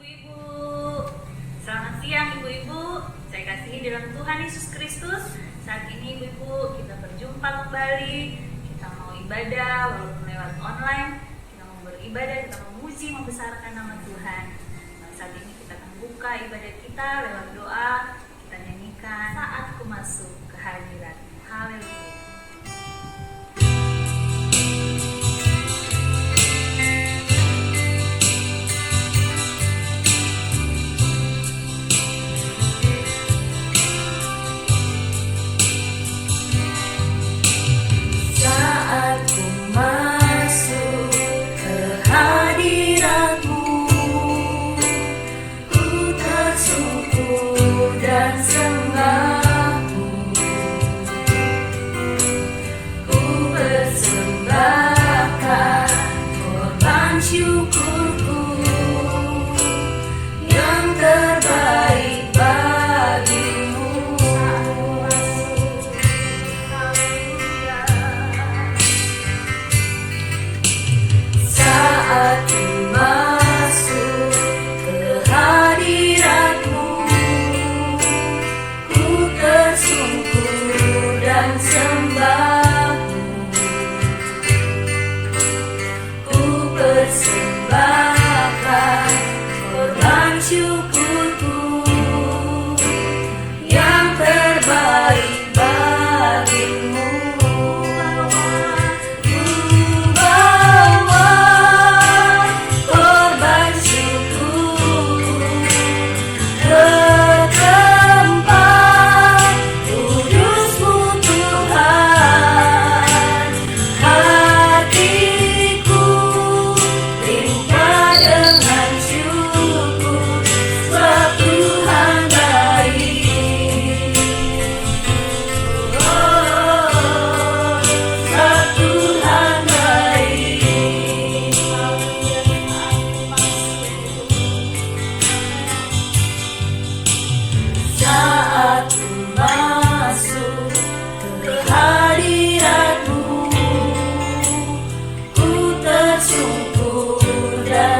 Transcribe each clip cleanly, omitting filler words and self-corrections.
Ibu-ibu, selamat siang ibu-ibu. Saya kasihi di dalam Tuhan Yesus Kristus. Saat ini ibu-ibu kita berjumpa kembali. Kita mau ibadah walaupun lewat online. Kita mau beribadah, kita memuji, membesarkan nama Tuhan. Saat ini kita akan buka ibadah kita lewat doa. Kita nyanyikan Saat Ku Masuk ke Hadirat-Mu. Haleluya.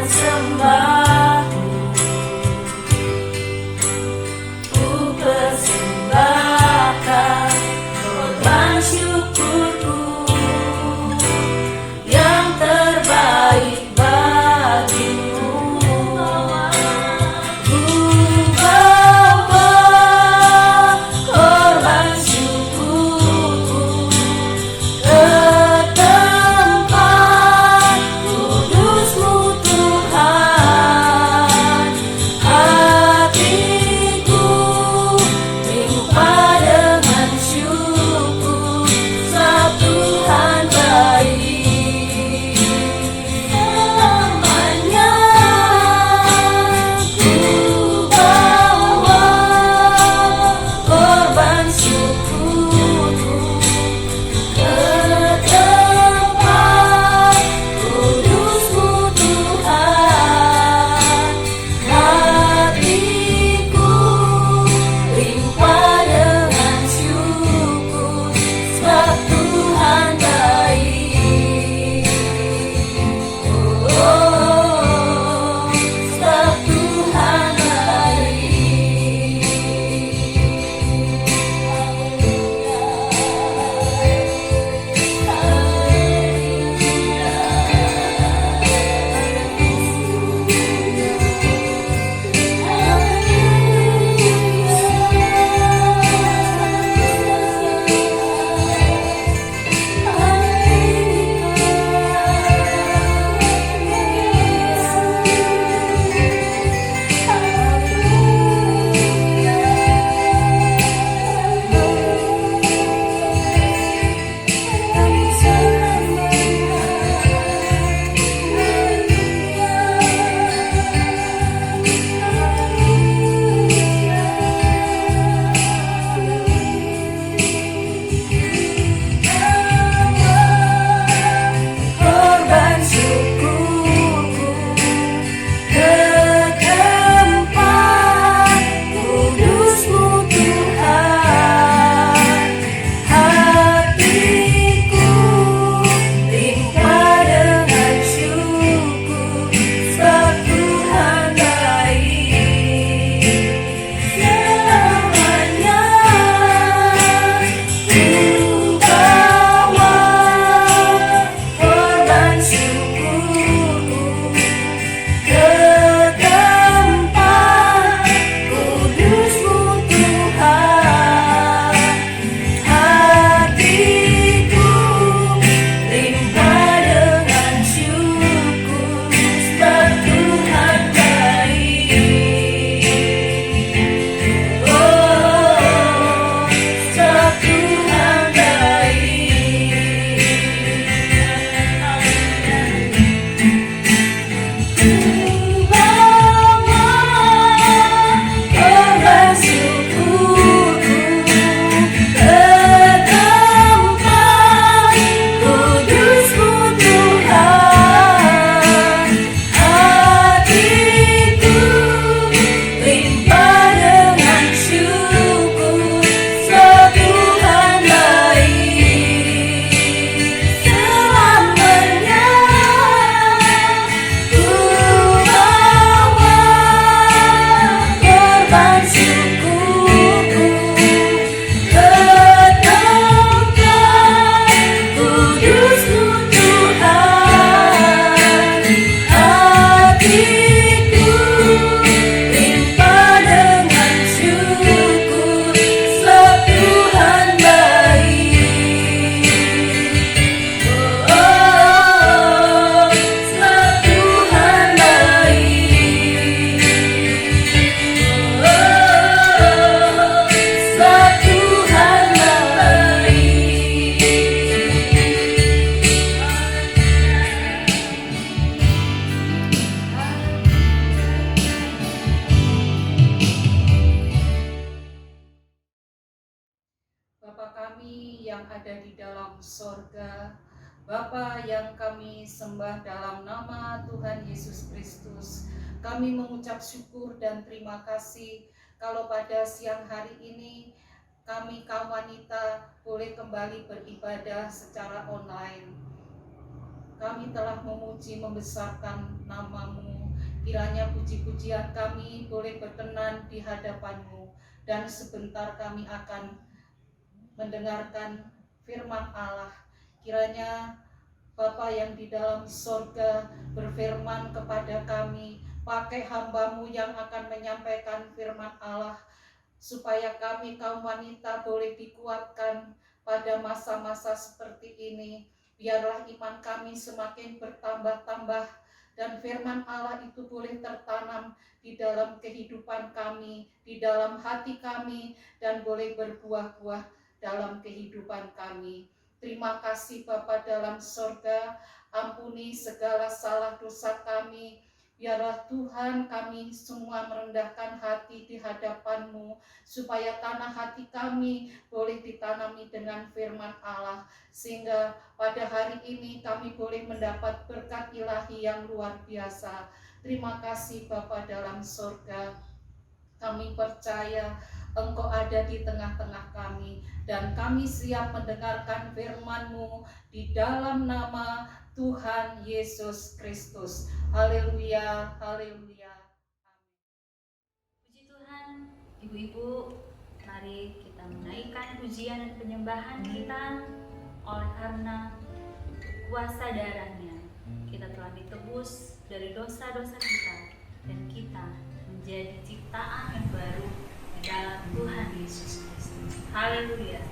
Sembah ada di dalam sorga, Bapa yang kami sembah dalam nama Tuhan Yesus Kristus, kami mengucap syukur dan terima kasih kalau pada siang hari ini kami kaum wanita boleh kembali beribadah secara online. Kami telah memuji membesarkan nama-Mu, kiranya puji-pujian kami boleh berkenan di hadapan-Mu, dan sebentar kami akan mendengarkan firman Allah. Kiranya Bapa yang di dalam sorga berfirman kepada kami, pakai hamba-Mu yang akan menyampaikan firman Allah, supaya kami kaum wanita boleh dikuatkan pada masa-masa seperti ini. Biarlah iman kami semakin bertambah-tambah, dan firman Allah itu boleh tertanam di dalam kehidupan kami, di dalam hati kami, dan boleh berbuah-buah dalam kehidupan kami. Terima kasih Bapa dalam sorga, ampuni segala salah dosa kami. Biarlah Tuhan kami semua merendahkan hati di hadapan-Mu, supaya tanah hati kami boleh ditanami dengan firman Allah, sehingga pada hari ini kami boleh mendapat berkat ilahi yang luar biasa. Terima kasih Bapa dalam sorga, kami percaya Engkau ada di tengah-tengah kami, dan kami siap mendengarkan firman-Mu di dalam nama Tuhan Yesus Kristus. Haleluya, haleluya. Puji Tuhan, ibu-ibu, mari kita menaikkan pujian dan penyembahan kita. Oleh karena kuasa darah-Nya, kita telah ditebus dari dosa-dosa kita, dan kita menjadi ciptaan yang baru di dalam Tuhan Yesus Kristus. Haleluya.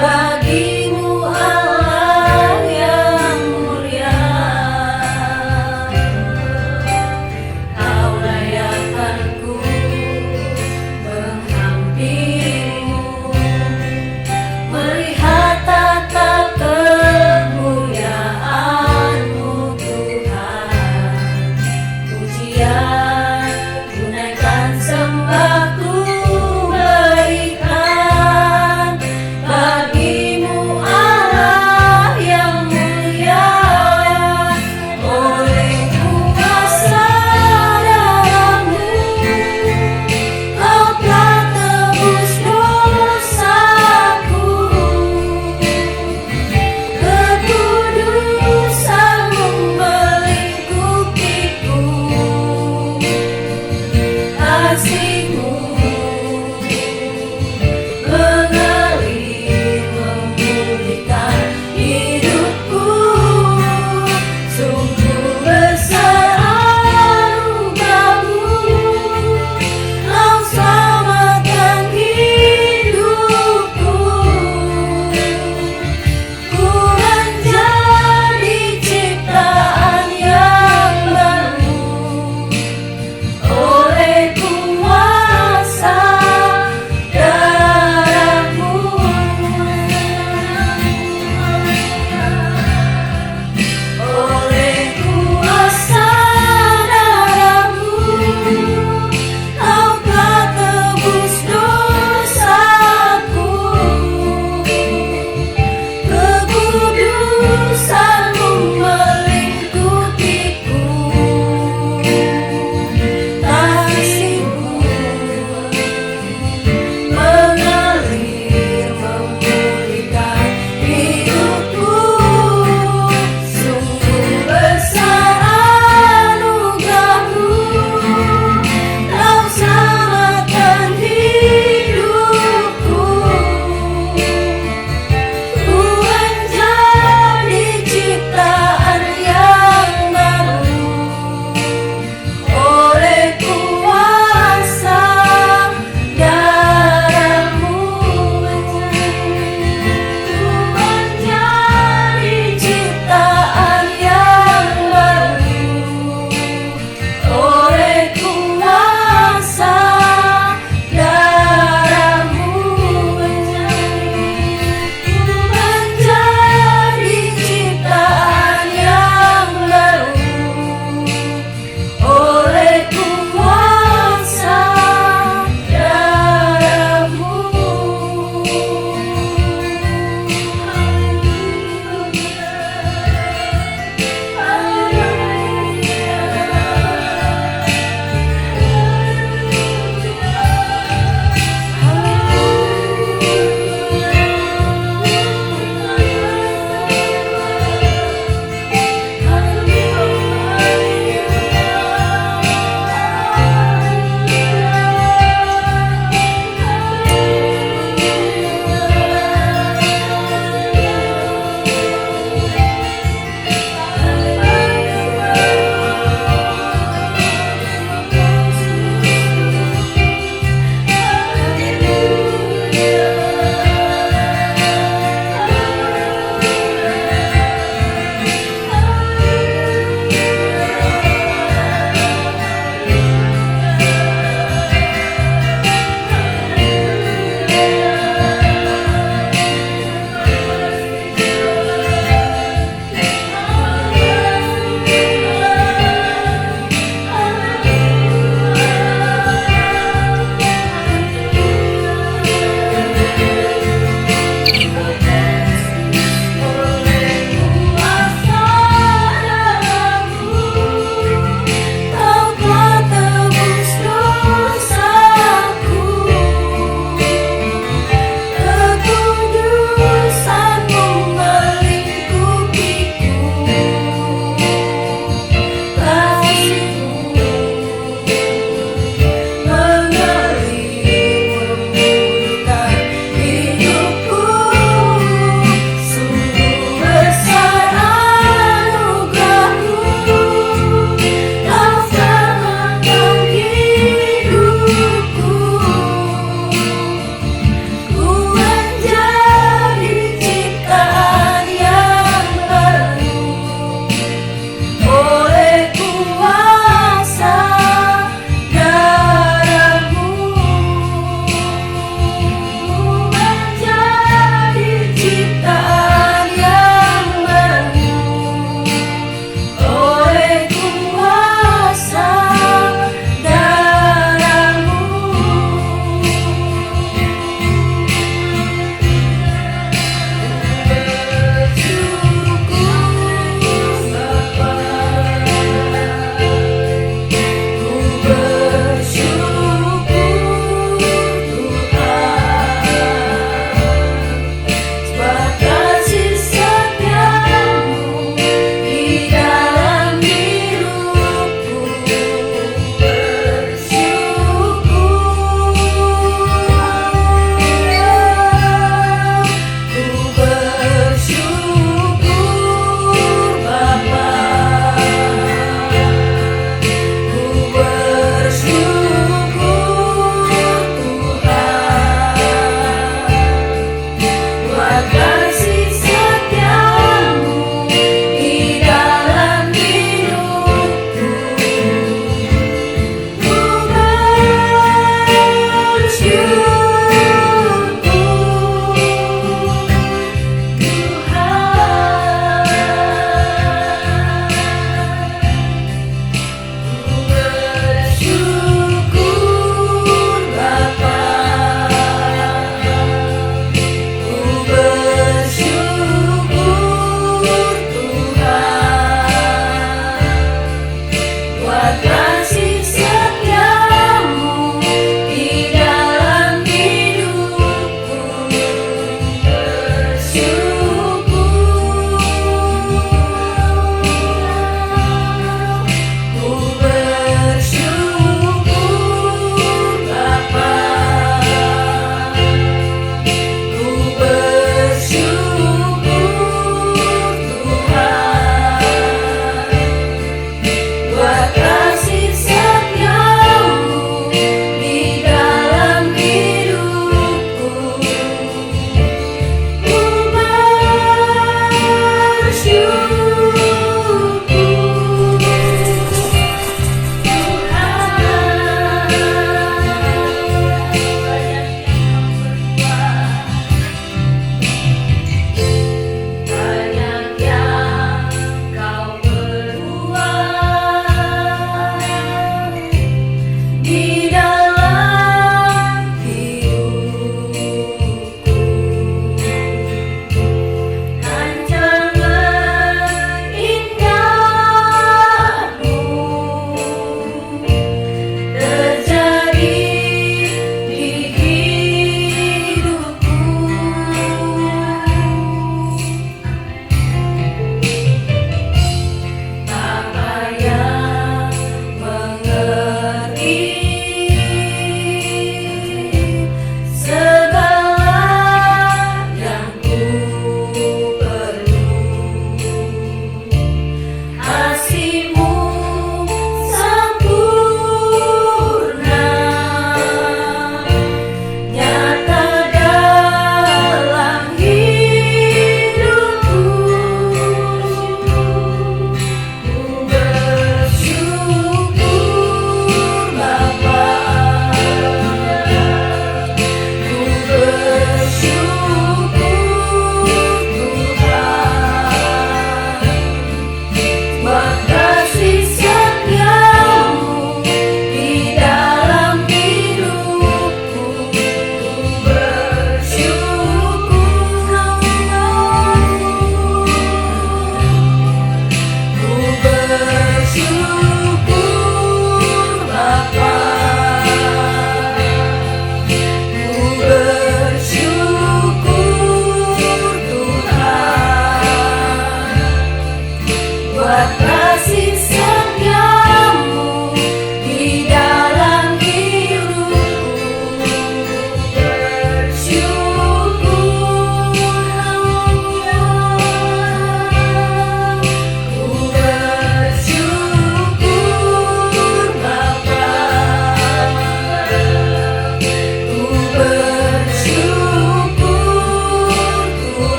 Bagimu Allah yang mulia.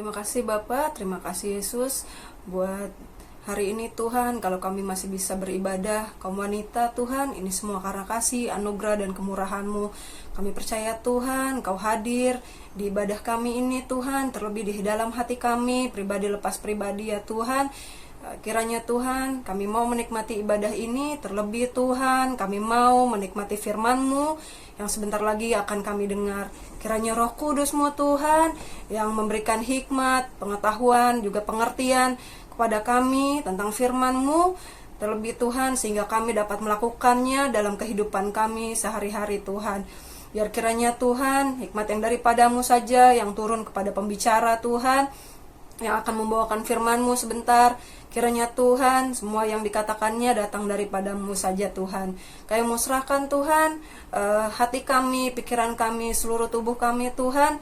Terima kasih Bapak, terima kasih Yesus buat hari ini Tuhan. Kalau kami masih bisa beribadah, kaum wanita Tuhan, ini semua karena kasih, anugerah dan kemurahan-Mu. Kami percaya Tuhan, Kau hadir di ibadah kami ini Tuhan, terlebih di dalam hati kami, pribadi lepas pribadi ya Tuhan. Kiranya Tuhan, kami mau menikmati ibadah ini, terlebih Tuhan, kami mau menikmati firman-Mu yang sebentar lagi akan kami dengar. Kiranya Roh Kudus-Mu Tuhan, yang memberikan hikmat, pengetahuan, juga pengertian kepada kami tentang firman-Mu, terlebih Tuhan, sehingga kami dapat melakukannya dalam kehidupan kami sehari-hari Tuhan. Biar kiranya Tuhan, hikmat yang daripada-Mu saja yang turun kepada pembicara Tuhan, yang akan membawakan firman-Mu sebentar. Kiranya Tuhan, semua yang dikatakannya datang daripada-Mu saja Tuhan. Kami mau serahkan Tuhan, hati kami, pikiran kami, seluruh tubuh kami Tuhan,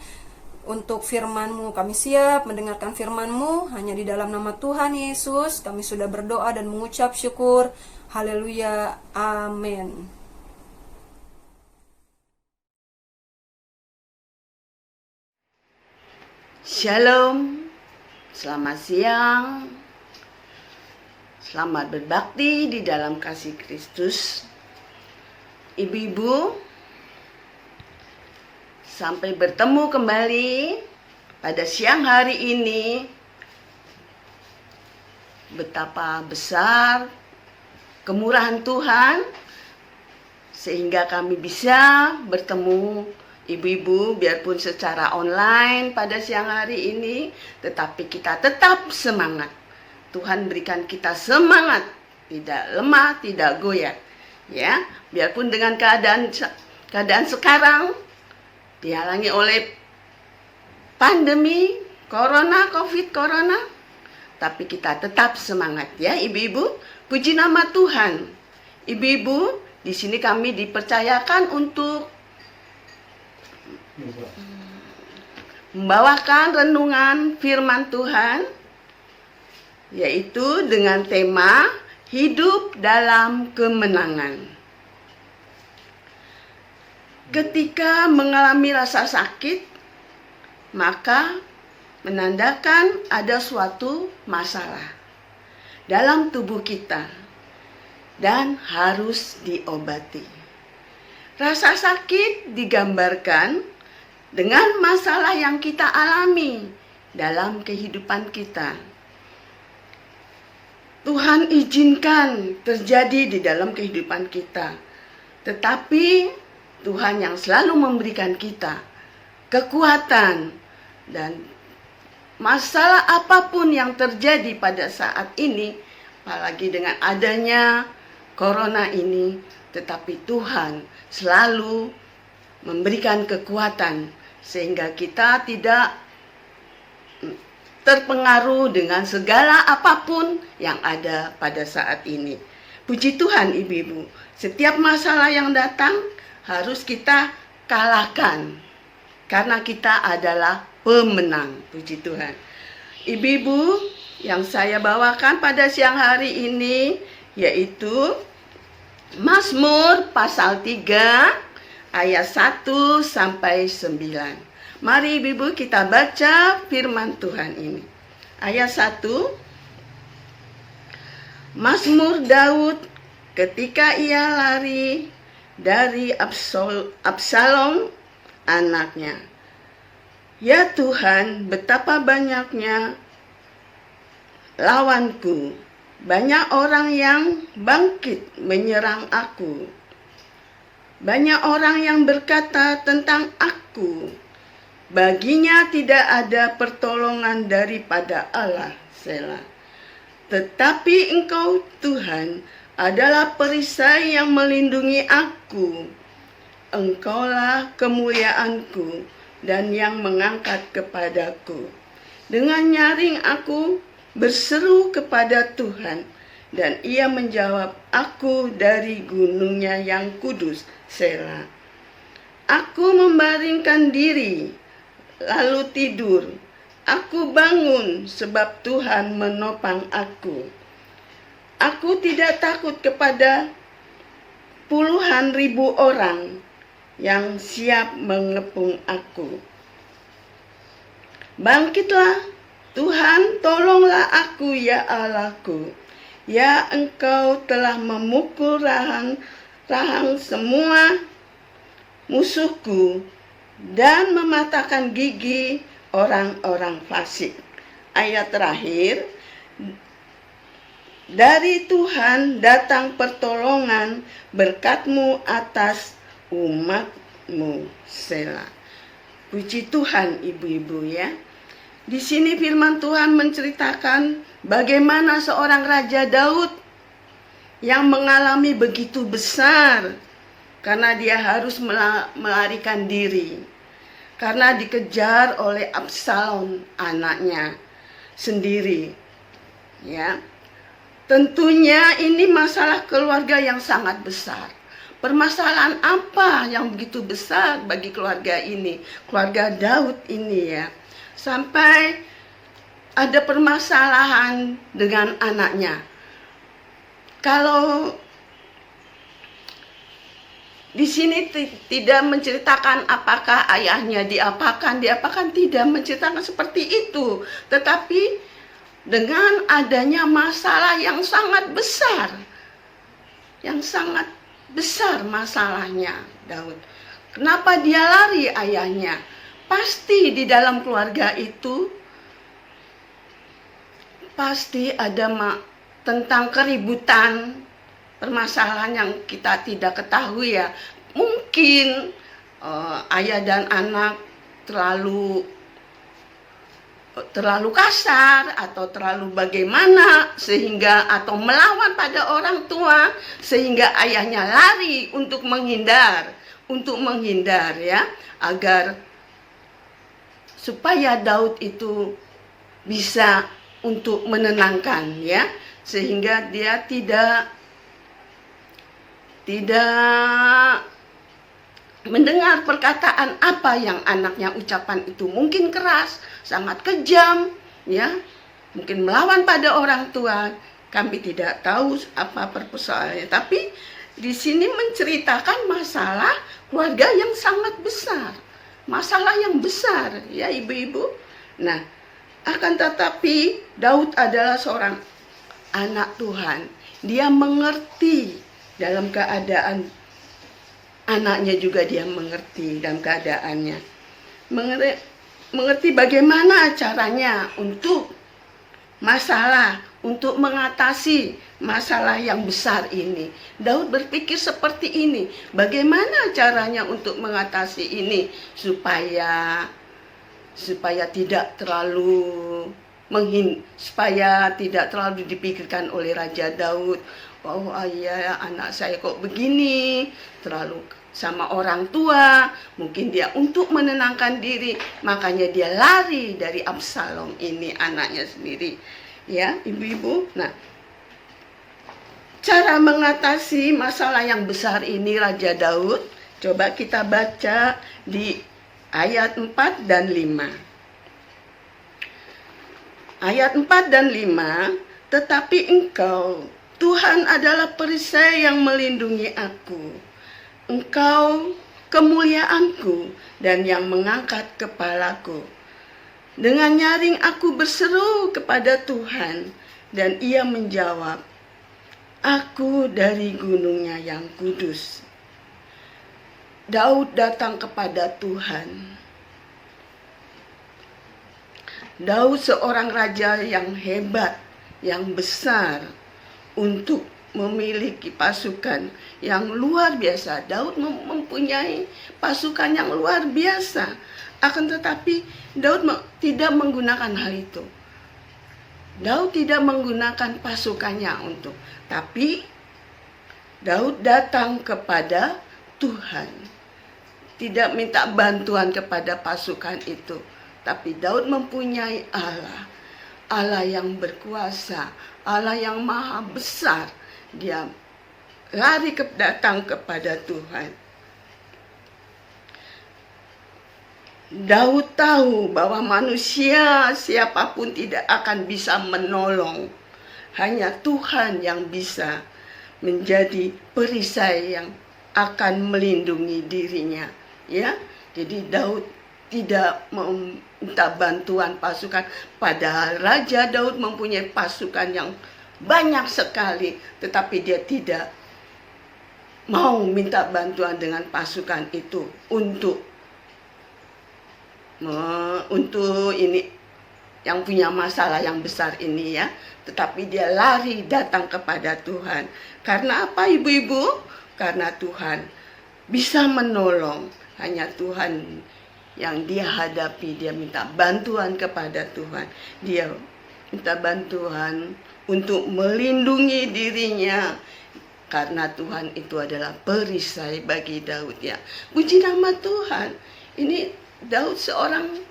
untuk firman-Mu. Kami siap mendengarkan firman-Mu, hanya di dalam nama Tuhan Yesus kami sudah berdoa dan mengucap syukur. Haleluya, amin. Shalom, selamat siang, selamat berbakti di dalam kasih Kristus. Ibu-ibu, sampai bertemu kembali pada siang hari ini. Betapa besar kemurahan Tuhan sehingga kami bisa bertemu ibu-ibu, biarpun secara online pada siang hari ini, tetapi kita tetap semangat. Tuhan berikan kita semangat, tidak lemah, tidak goyah. Ya, biarpun dengan keadaan sekarang dihalangi oleh pandemi COVID corona, tapi kita tetap semangat ya, ibu-ibu. Puji nama Tuhan. Ibu-ibu, di sini kami dipercayakan untuk membawakan renungan firman Tuhan, yaitu dengan tema hidup dalam kemenangan. Ketika mengalami rasa sakit, maka menandakan ada suatu masalah dalam tubuh kita dan harus diobati. Rasa sakit digambarkan dengan masalah yang kita alami dalam kehidupan kita. Tuhan izinkan terjadi di dalam kehidupan kita, tetapi Tuhan yang selalu memberikan kita kekuatan, dan masalah apapun yang terjadi pada saat ini, apalagi dengan adanya corona ini, tetapi Tuhan selalu memberikan kekuatan sehingga kita tidak terpengaruh dengan segala apapun yang ada pada saat ini. Puji Tuhan ibu-ibu, setiap masalah yang datang harus kita kalahkan, karena kita adalah pemenang. Puji Tuhan. Ibu-ibu, yang saya bawakan pada siang hari ini yaitu Mazmur pasal 3 ayat 1 sampai 9. Mari ibu-ibu kita baca firman Tuhan ini. Ayat 1. Mazmur Daud ketika ia lari dari Absalom anaknya. Ya Tuhan, betapa banyaknya lawanku. Banyak orang yang bangkit menyerang aku. Banyak orang yang berkata tentang aku, baginya tidak ada pertolongan daripada Allah. Selah. Tetapi Engkau Tuhan adalah perisai yang melindungi aku. Engkaulah kemuliaanku dan yang mengangkat kepadaku. Dengan nyaring aku berseru kepada Tuhan, dan ia menjawab aku dari gunungnya yang kudus. Selah. Aku membaringkan diri, lalu tidur. Aku bangun sebab Tuhan menopang aku. Aku tidak takut kepada puluhan ribu orang yang siap mengepung aku. Bangkitlah, Tuhan, tolonglah aku ya Allahku. Ya, Engkau telah memukul rahang semua musuhku dan mematahkan gigi orang-orang fasik. Ayat terakhir, dari Tuhan datang pertolongan, berkat-Mu atas umat-Mu. Selah. Puji Tuhan, ibu-ibu ya. Di sini firman Tuhan menceritakan bagaimana seorang Raja Daud yang mengalami begitu besar karena dia harus melarikan diri. Karena dikejar oleh Absalom, anaknya sendiri. Ya. Tentunya ini masalah keluarga yang sangat besar. Permasalahan apa yang begitu besar bagi keluarga ini? Keluarga Daud ini ya. Sampai ada permasalahan dengan anaknya. Kalau di sini tidak menceritakan apakah ayahnya diapakan, tidak menceritakan seperti itu. Tetapi dengan adanya masalah yang sangat besar masalahnya Daud. Kenapa dia lari ayahnya? Pasti di dalam keluarga itu pasti ada tentang keributan, permasalahan yang kita tidak ketahui ya. Mungkin ayah dan anak terlalu kasar atau terlalu bagaimana sehingga atau melawan pada orang tua sehingga ayahnya lari untuk menghindar ya, agar supaya Daud itu bisa untuk menenangkan ya, sehingga dia tidak mendengar perkataan apa yang anaknya ucapan itu. Mungkin keras, sangat kejam ya, mungkin melawan pada orang tua. Kami tidak tahu apa persoalannya, tapi di sini menceritakan masalah keluarga yang sangat besar. Masalah yang besar ya ibu-ibu. Nah, akan tetapi Daud adalah seorang anak Tuhan. Dia mengerti dalam keadaan anaknya, juga dia mengerti dalam keadaannya. Mengerti bagaimana caranya untuk mengatasi masalah yang besar ini. Daud berpikir seperti ini, bagaimana caranya untuk mengatasi ini supaya tidak terlalu supaya tidak terlalu dipikirkan oleh Raja Daud. Oh ayah, anak saya kok begini, terlalu sama orang tua. Mungkin dia untuk menenangkan diri, makanya dia lari dari Absalom ini, anaknya sendiri. Ya, ibu-ibu. Nah, cara mengatasi masalah yang besar ini Raja Daud, coba kita baca di ayat 4 dan 5. Ayat 4 dan 5, tetapi Engkau, Tuhan adalah perisai yang melindungi aku. Engkau kemuliaanku dan yang mengangkat kepalaku. Dengan nyaring aku berseru kepada Tuhan, dan Ia menjawab, aku dari gunungnya yang kudus. Daud datang kepada Tuhan. Daud seorang raja yang hebat, yang besar, untuk memiliki pasukan yang luar biasa. Daud mempunyai pasukan yang luar biasa. Akan tetapi Daud tidak menggunakan hal itu. Daud tidak menggunakan pasukannya untuk, tapi Daud datang kepada Tuhan. Tidak minta bantuan kepada pasukan itu, tapi Daud mempunyai Allah. Allah yang berkuasa, Allah yang maha besar. Dia lari datang kepada Tuhan. Daud tahu bahwa manusia siapapun tidak akan bisa menolong. Hanya Tuhan yang bisa menjadi perisai yang akan melindungi dirinya. Ya, jadi Daud tidak meminta bantuan pasukan, padahal Raja Daud mempunyai pasukan yang banyak sekali, tetapi dia tidak mau minta bantuan dengan pasukan itu untuk ini yang punya masalah yang besar ini ya. Tetapi dia lari datang kepada Tuhan. Karena apa ibu-ibu? Karena Tuhan bisa menolong. Hanya Tuhan yang dia hadapi, dia minta bantuan kepada Tuhan. Dia minta bantuan untuk melindungi dirinya. Karena Tuhan itu adalah perisai bagi Daud ya. Puji nama Tuhan. Ini Daud seorang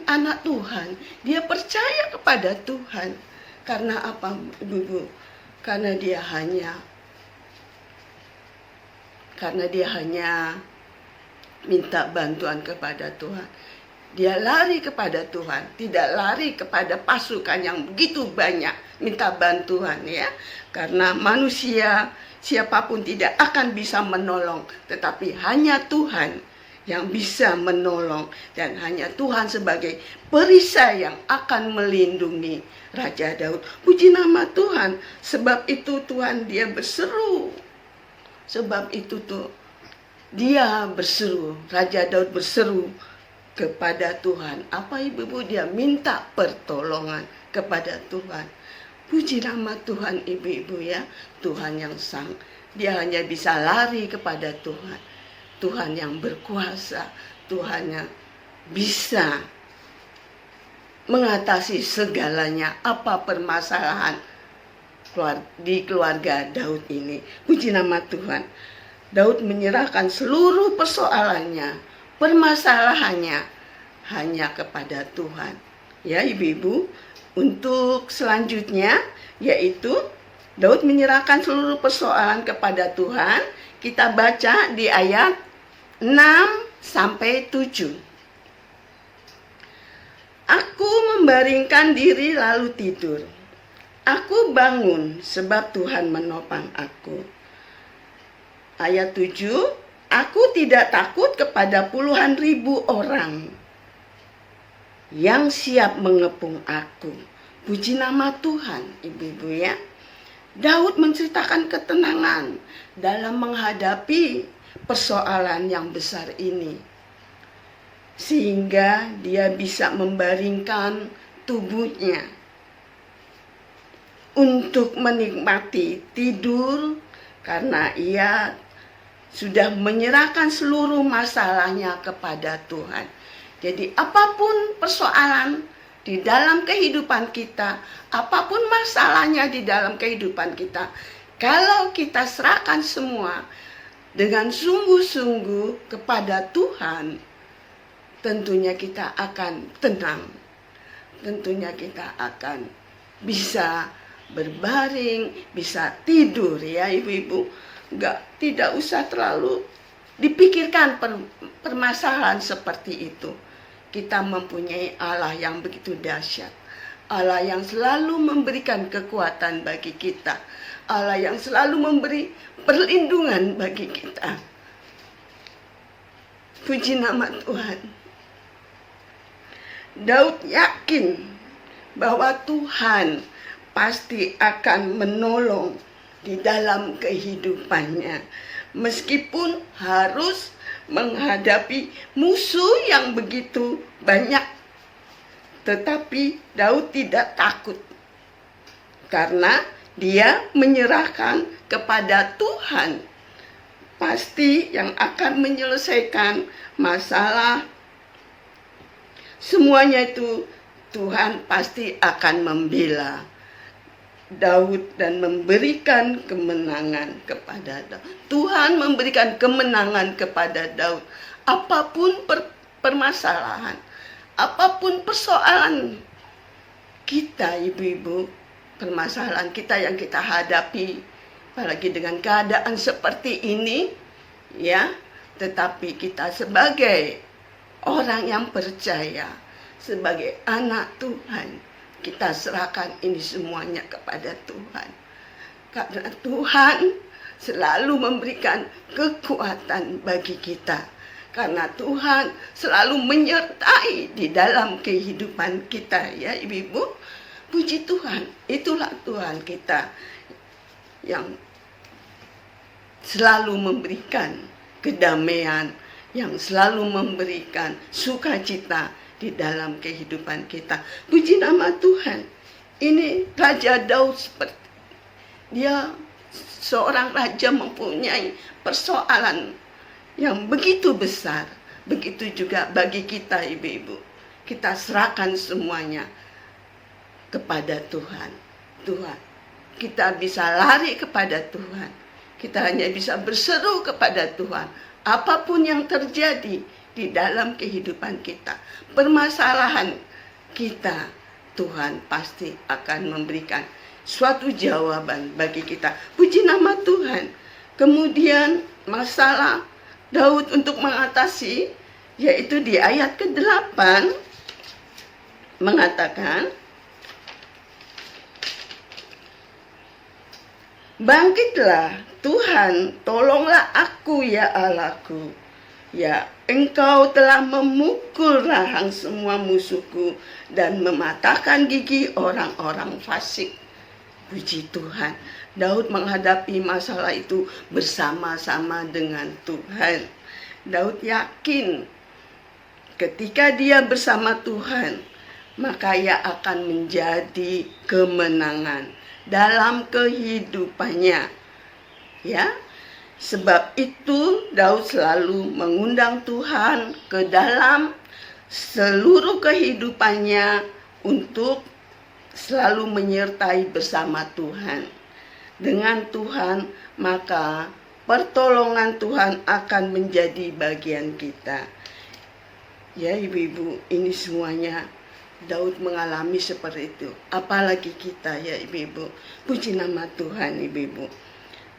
anak Tuhan. Dia percaya kepada Tuhan. Karena apa, Ibu? Karena dia hanya minta bantuan kepada Tuhan. Dia lari kepada Tuhan, tidak lari kepada pasukan yang begitu banyak minta bantuan ya. Karena manusia siapapun tidak akan bisa menolong, tetapi hanya Tuhan yang bisa menolong, dan hanya Tuhan sebagai perisai yang akan melindungi Raja Daud. Puji nama Tuhan. Sebab itu Tuhan dia berseru. Sebab itu dia berseru, Raja Daud berseru kepada Tuhan. Apa ibu-ibu? Dia minta pertolongan kepada Tuhan. Puji nama Tuhan ibu-ibu ya. Tuhan yang dia hanya bisa lari kepada Tuhan. Tuhan yang berkuasa, Tuhan yang bisa mengatasi segalanya. Apa permasalahan di keluarga Daud ini? Puji nama Tuhan. Daud menyerahkan seluruh persoalannya, permasalahannya hanya kepada Tuhan. Ya ibu-ibu, untuk selanjutnya yaitu Daud menyerahkan seluruh persoalan kepada Tuhan. Kita baca di ayat 6-7. Aku membaringkan diri lalu tidur. Aku bangun sebab Tuhan menopang aku. Ayat 7. Aku tidak takut kepada puluhan ribu orang yang siap mengepung aku. Puji nama Tuhan, ibu-ibu ya. Daud menceritakan ketenangan dalam menghadapi persoalan yang besar ini, sehingga dia bisa membaringkan tubuhnya untuk menikmati tidur, karena ia sudah menyerahkan seluruh masalahnya kepada Tuhan. Jadi apapun persoalan di dalam kehidupan kita, apapun masalahnya di dalam kehidupan kita, kalau kita serahkan semua dengan sungguh-sungguh kepada Tuhan, tentunya kita akan tenang. Tentunya kita akan bisa berbaring, bisa tidur ya ibu-ibu. Tidak usah terlalu dipikirkan permasalahan seperti itu. Kita mempunyai Allah yang begitu dahsyat. Allah yang selalu memberikan kekuatan bagi kita. Allah yang selalu memberi perlindungan bagi kita. Puji nama Tuhan. Daud yakin bahwa Tuhan pasti akan menolong di dalam kehidupannya, meskipun harus menghadapi musuh yang begitu banyak. Tetapi Daud tidak takut, karena dia menyerahkan kepada Tuhan. Pasti yang akan menyelesaikan masalah semuanya itu Tuhan pasti akan membela Daud dan memberikan kemenangan kepada Daud. Tuhan memberikan kemenangan kepada Daud. Apapun permasalahan, apapun persoalan kita ibu-ibu, permasalahan kita yang kita hadapi, apalagi dengan keadaan seperti ini ya, tetapi kita sebagai orang yang percaya, sebagai anak Tuhan, kita serahkan ini semuanya kepada Tuhan. Karena Tuhan selalu memberikan kekuatan bagi kita. karena Tuhan selalu menyertai di dalam kehidupan kita, ya ibu-ibu. Puji Tuhan, itulah Tuhan kita yang selalu memberikan kedamaian, yang selalu memberikan sukacita di dalam kehidupan kita. Puji nama Tuhan. Ini Raja Daud, seperti dia seorang raja mempunyai persoalan yang begitu besar. Begitu juga bagi kita ibu-ibu. Kita serahkan semuanya kepada Tuhan. Tuhan, kita bisa lari kepada Tuhan. Kita hanya bisa berseru kepada Tuhan. Apapun yang terjadi di dalam kehidupan kita, permasalahan kita, Tuhan pasti akan memberikan suatu jawaban bagi kita. Puji nama Tuhan. Kemudian masalah Daud untuk mengatasi, yaitu di ayat ke-8 mengatakan, bangkitlah Tuhan, tolonglah aku ya Allahku. Ya, Engkau telah memukul rahang semua musuhku dan mematahkan gigi orang-orang fasik. Puji Tuhan, Daud menghadapi masalah itu bersama-sama dengan Tuhan. Daud yakin ketika dia bersama Tuhan, maka ia akan menjadi kemenangan dalam kehidupannya. Ya, sebab itu Daud selalu mengundang Tuhan ke dalam seluruh kehidupannya untuk selalu menyertai bersama Tuhan. Dengan Tuhan, maka pertolongan Tuhan akan menjadi bagian kita. Ya ibu-ibu, ini semuanya Daud mengalami seperti itu. Apalagi kita ya ibu-ibu. Puji nama Tuhan ibu-ibu.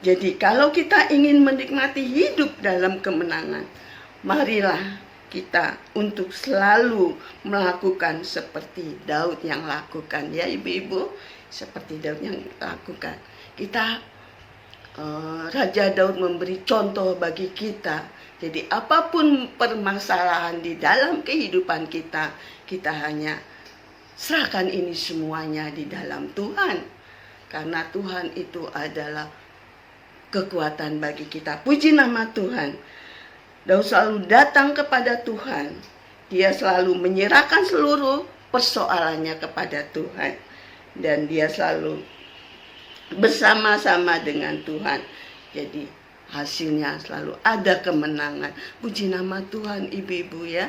Jadi kalau kita ingin menikmati hidup dalam kemenangan, marilah kita untuk selalu melakukan seperti Daud yang lakukan, ya ibu-ibu, seperti Daud yang lakukan. Kita Raja Daud memberi contoh bagi kita. Jadi apapun permasalahan di dalam kehidupan kita, kita hanya serahkan ini semuanya di dalam Tuhan. Karena Tuhan itu adalah kekuatan bagi kita. Puji nama Tuhan. Daud selalu datang kepada Tuhan. Dia selalu menyerahkan seluruh persoalannya kepada Tuhan. Dan dia selalu bersama-sama dengan Tuhan. Jadi hasilnya selalu ada kemenangan. Puji nama Tuhan ibu-ibu ya.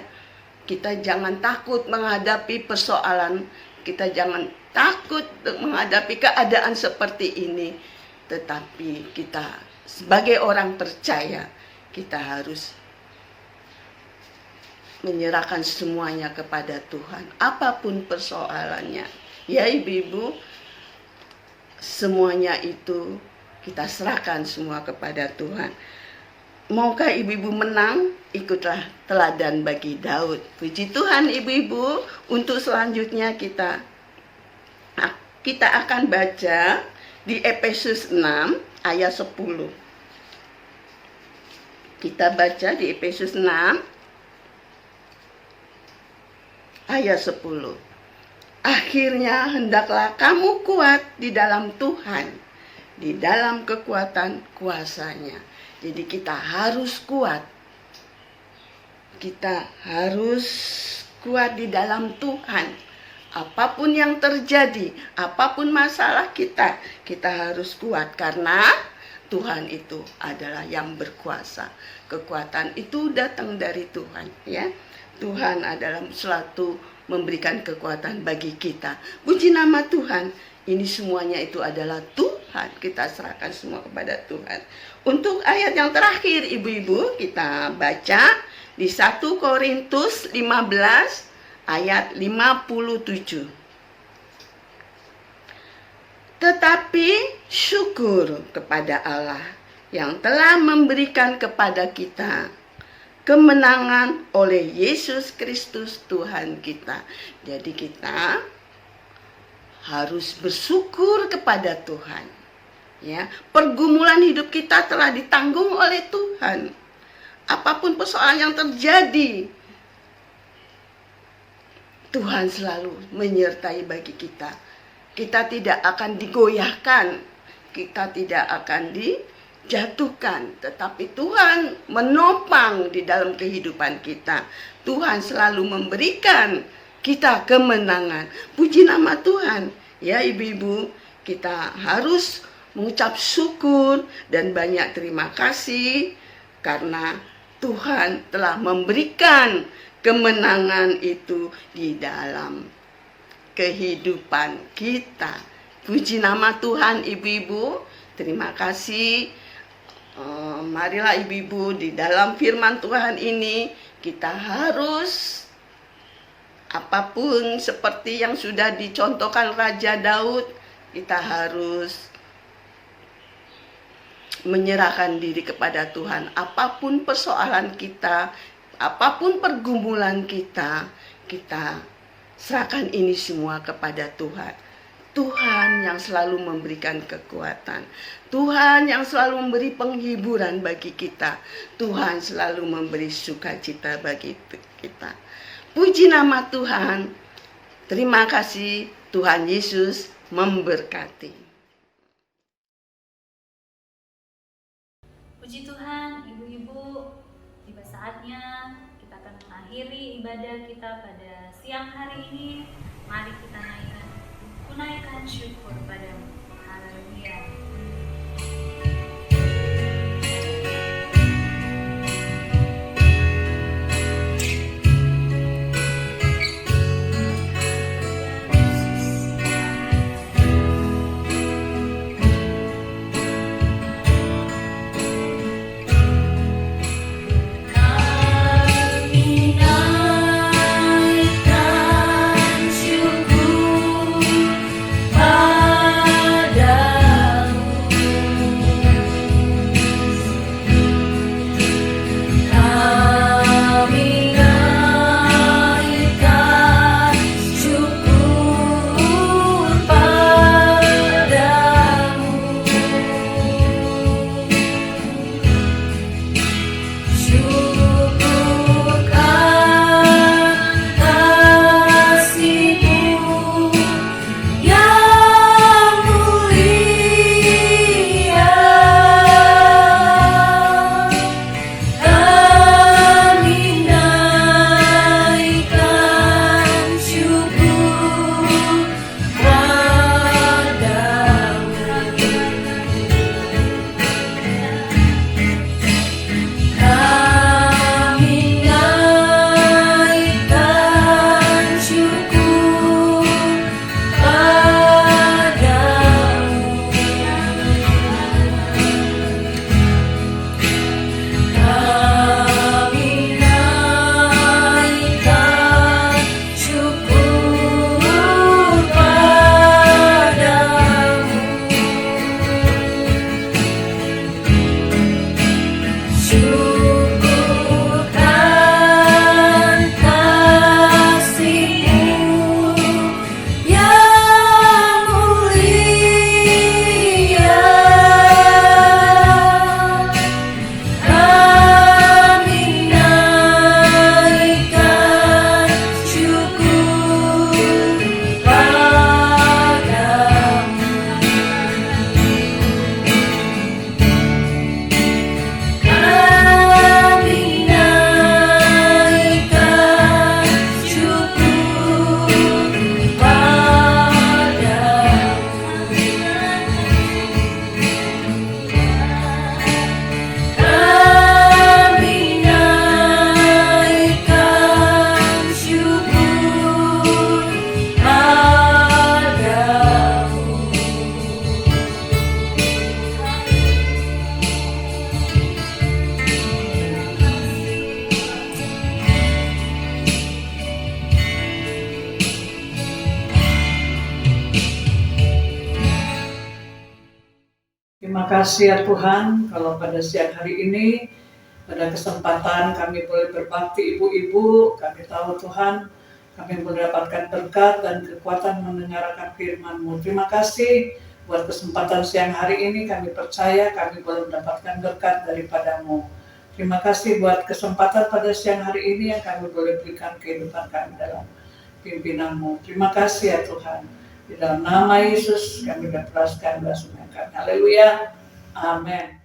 Kita jangan takut menghadapi persoalan. Kita jangan takut menghadapi keadaan seperti ini. Tetapi kita sebagai orang percaya, kita harus menyerahkan semuanya kepada Tuhan. Apapun persoalannya. Ya ibu-ibu, semuanya itu kita serahkan semua kepada Tuhan. Maukah ibu-ibu menang? Ikutlah teladan bagi Daud. Puji Tuhan ibu-ibu. Untuk selanjutnya kita akan baca di Efesus 6 ayat 10. Kita baca di Efesus 6 ayat 10. Akhirnya hendaklah kamu kuat di dalam Tuhan, di dalam kekuatan kuasa-Nya. Jadi kita harus kuat. Kita harus kuat di dalam Tuhan. Apapun yang terjadi, apapun masalah kita, kita harus kuat karena Tuhan itu adalah yang berkuasa. Kekuatan itu datang dari Tuhan, ya. Tuhan adalah selalu memberikan kekuatan bagi kita. Puji nama Tuhan. Ini semuanya itu adalah Tuhan. Kita serahkan semua kepada Tuhan. Untuk ayat yang terakhir ibu-ibu, kita baca di 1 Korintus 15 ayat 57. Tetapi syukur kepada Allah yang telah memberikan kepada kita kemenangan oleh Yesus Kristus Tuhan kita. Jadi kita harus bersyukur kepada Tuhan. Ya, pergumulan hidup kita telah ditanggung oleh Tuhan. apapun persoalan yang terjadi, Tuhan selalu menyertai bagi kita. Kita tidak akan digoyahkan, kita tidak akan dijatuhkan, tetapi Tuhan menopang di dalam kehidupan kita. Tuhan selalu memberikan kita kemenangan. Puji nama Tuhan. Ya ibu-ibu, kita harus mengucap syukur dan banyak terima kasih karena Tuhan telah memberikan kemenangan itu di dalam kehidupan kita. Puji nama Tuhan ibu-ibu. Terima kasih. Marilah ibu-ibu, di dalam firman Tuhan ini kita harus apapun seperti yang sudah dicontohkan Raja Daud, kita harus menyerahkan diri kepada Tuhan. Apapun persoalan kita, apapun pergumulan kita, kita serahkan ini semua kepada Tuhan. Tuhan yang selalu memberikan kekuatan. Tuhan yang selalu memberi penghiburan bagi kita. Tuhan selalu memberi sukacita bagi kita. Puji nama Tuhan. Terima kasih. Tuhan Yesus memberkati. Puji Tuhan, ibu-ibu, tiba saatnya kita akan mengakhiri ibadah kita pada siang hari ini. Mari kita naikkan syukur padamu. Haleluya. Terima kasih ya Tuhan, kalau pada siang hari ini, pada kesempatan kami boleh berbakti ibu-ibu, kami tahu Tuhan, kami mendapatkan berkat dan kekuatan mendengarkan firman-Mu. Terima kasih buat kesempatan siang hari ini, kami percaya kami boleh mendapatkan berkat daripada-Mu. Terima kasih buat kesempatan pada siang hari ini yang kami boleh berikan kehidupan kami dalam pimpinan-Mu. Terima kasih ya Tuhan. Di dalam nama Yesus kami berperaskan doa kami. Haleluya. Amin.